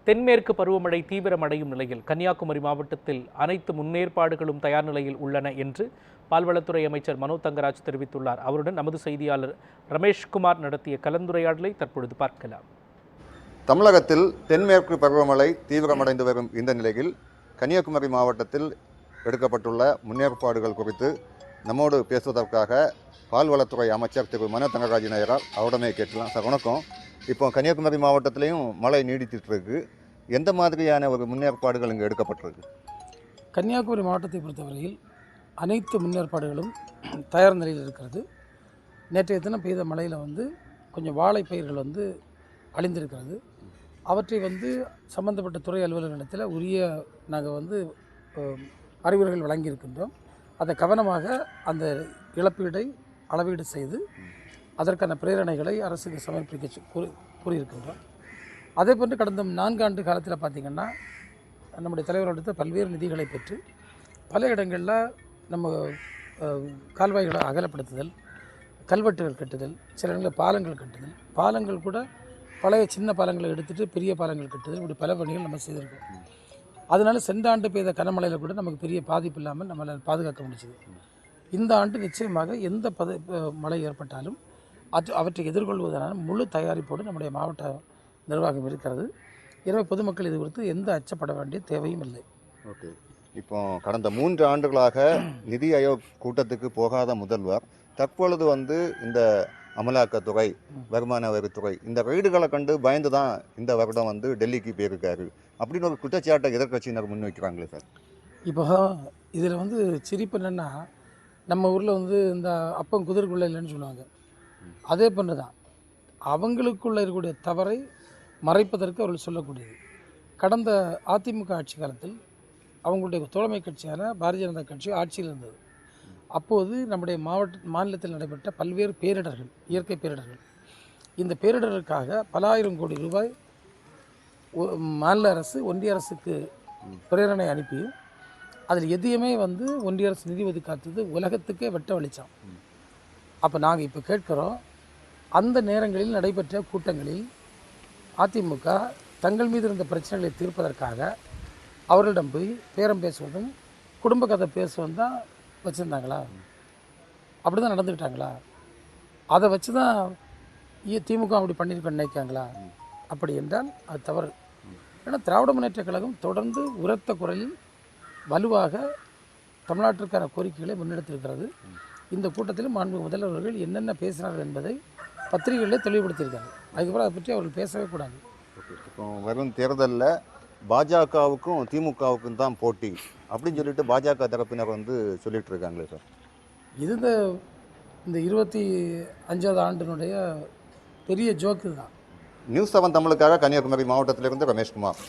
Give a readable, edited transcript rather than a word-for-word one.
தென்மேற்கு பருவமழை தீவிரமடையும் நிலையில் கன்னியாகுமரி மாவட்டத்தில் அனைத்து முன்னேற்பாடுகளும் தயார் நிலையில் உள்ளன என்று பால்வளத்துறை அமைச்சர் மனோ தங்கராஜ் தெரிவித்துள்ளார். அவருடன் நமது செய்தியாளர் ரமேஷ்குமார் நடத்திய கலந்துரையாடலை தற்பொழுது பார்க்கலாம். தமிழகத்தில் தென்மேற்கு பருவமழை தீவிரமடைந்து வரும் இந்த நிலையில் கன்னியாகுமரி மாவட்டத்தில் எடுக்கப்பட்டுள்ள முன்னேற்பாடுகள் குறித்து நம்மோடு பேசுவதற்காக பால்வளத்துறை அமைச்சர் திரு மனோ தங்கராஜ் நாயரார் அவருடனே கேட்கலாம். சார் வணக்கம். இப்போ கன்னியாகுமரி மாவட்டத்திலையும் மழை நீடித்துட்டு இருக்கு. எந்த மாதிரியான ஒரு முன்னேற்பாடுகள் இங்கே எடுக்கப்பட்டிருக்கு? கன்னியாகுமரி மாவட்டத்தை பொறுத்தவரையில் அனைத்து முன்னேற்பாடுகளும் தயார் நிலையில் இருக்கிறது. நேற்றைய தினம் பெய்த மழையில் கொஞ்சம் வாழை பயிர்கள் அழிந்திருக்கிறது. அவற்றை சம்பந்தப்பட்ட துறை அலுவலர்களிடத்தில் உரிய நாங்கள் அறிவுரைகள் வழங்கியிருக்கின்றோம். அதை கவனமாக அந்த இழப்பீடை அளவீடு செய்து அதற்கான பிரேரணைகளை அரசுக்கு சமர்ப்பிக்க கூறியிருக்கின்றோம். அதே போன்று கடந்த 4 ஆண்டு காலத்தில் பார்த்திங்கன்னா நம்முடைய தலைவர்களிடத்தில் பல்வேறு நிதிகளை பெற்று பல இடங்களில் நம்ம கால்வாய்களை அகலப்படுத்துதல், கல்வெட்டுகள் கட்டுதல், சில இடங்களில் பாலங்கள் கட்டுதல், பாலங்கள் கூட பழைய சின்ன பாலங்களை எடுத்துகிட்டு பெரிய பாலங்கள் கட்டுதல், இப்படி பல பணிகள் நம்ம செய்திருக்கோம். அதனால் சென்ற ஆண்டு பெய்த கனமழையில் கூட நமக்கு பெரிய பாதிப்பு இல்லாமல் நம்மளால் பாதுகாக்க முடிஞ்சது. இந்த ஆண்டு நிச்சயமாக எந்த மழை ஏற்பட்டாலும் அவற்றை எதிர்கொள்வதற்கான முழு தயாரிப்போடு நம்முடைய மாவட்ட நிர்வாகம் இருக்கிறது. எனவே பொதுமக்கள் இது குறித்து எந்த அச்சப்பட வேண்டிய தேவையும் இல்லை. ஓகே. இப்போ கடந்த 3 ஆண்டுகளாக நிதி ஆயோக் கூட்டத்துக்கு போகாத முதல்வர் தற்பொழுது இந்த அமலாக்கத்துறை, வருமான வரித்துறை இந்த ரெய்டுகளை கண்டு பயந்து தான் இந்த வருடம் டெல்லிக்கு போயிருக்காரு அப்படின்னு ஒரு குற்றச்சாட்டை எதிர்கட்சியினர் முன்வைக்கிறாங்களே சார். இப்போ இதில் சிரிப்பு என்னென்னா, நம்ம ஊரில் இந்த அப்பம் குதிரைக்குள்ளே இல்லைன்னு சொல்லுவாங்க. அதே போன்று தான் அவங்களுக்குள்ளே இருக்கக்கூடிய தவறை மறைப்பதற்கு அவர்கள் சொல்லக்கூடியது. கடந்த அதிமுக ஆட்சி காலத்தில் அவங்களுடைய தோழமை கட்சியான பாரதிய ஜனதா கட்சி ஆட்சியில் இருந்தது. அப்போது நம்முடைய மாநிலத்தில் நடைபெற்ற பல்வேறு பேரிடர்கள், இயற்கை பேரிடர்கள், இந்த பேரிடருக்காக பல ஆயிரம் கோடி ரூபாய் மாநில அரசு ஒன்றிய அரசுக்கு பிரேரணை அனுப்பியும் அதில் எதையுமே ஒன்றிய அரசு நிதி ஒதுக்காத்தது உலகத்துக்கே வெட்ட வெளிச்சம். அப்போ நாங்கள் இப்போ கேட்குறோம், அந்த நேரங்களில் நடைபெற்ற கூட்டங்களில் அதிமுக தங்கள் மீது இருந்த பிரச்சனைகளை தீர்ப்பதற்காக அவர்களிடம் போய் பேரம் பேசுவதும் குடும்ப கதை பேசுவதும் தான் வச்சுருந்தாங்களா? அப்படி தான் நடந்துக்கிட்டாங்களா? அதை வச்சு தான் திமுக அப்படி பண்ணியிருக்கோன்னு நினைக்காங்களா? அப்படி என்றால் அது தவறு. ஏன்னா திராவிட முன்னேற்ற கழகம் தொடர்ந்து உரத்த குரலில் வலுவாக தமிழ்நாட்டிற்கான கோரிக்கைகளை முன்னெடுத்திருக்கிறது. இந்த கூட்டத்திலும் மாண்பு முதல்வர்கள் என்னென்ன பேசினார்கள் என்பதை பத்திரிகைகளிலே தெளிவுபடுத்தியிருக்காங்க. அதுக்கப்புறம் அதை பற்றி அவர்கள் பேசவே கூடாது. இப்போ வரும் தேர்தலில் பாஜகவுக்கும் திமுகவுக்கும் தான் போட்டி அப்படின்னு சொல்லிட்டு பாஜக தரப்பினர் சொல்லிட்டு இருக்காங்களே சார். இது இந்த 25வது ஆண்டினுடைய பெரிய ஜோக்கு தான். நியூஸ் 7 தமிழுக்காக கன்னியாகுமரி மாவட்டத்திலிருந்து ரமேஷ்குமார்.